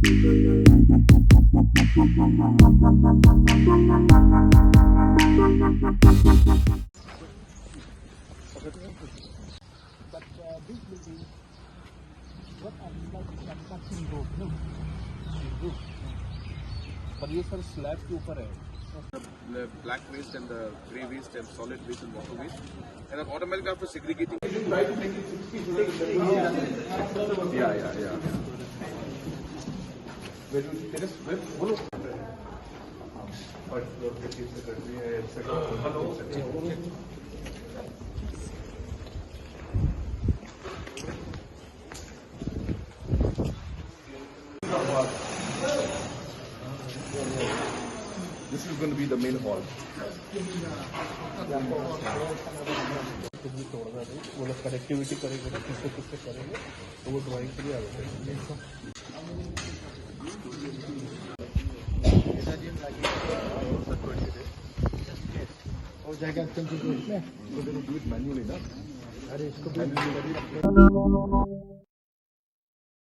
This building, what are like construction road, no? Roof. पर ये sir slab के ऊपर है. The black waste and the grey waste and solid waste and water waste, and then automatically after segregating. Try to make it 60. Yeah. Where do you just follow? First floor, deputy secretary, etc. Hello. This is going to be the main hall. वो लोग connectivity करेंगे ना, किससे करेंगे तो वो drawing के लिए आएगा. और जाएगा इसमें, So they will do it manually, ना? अरे इसको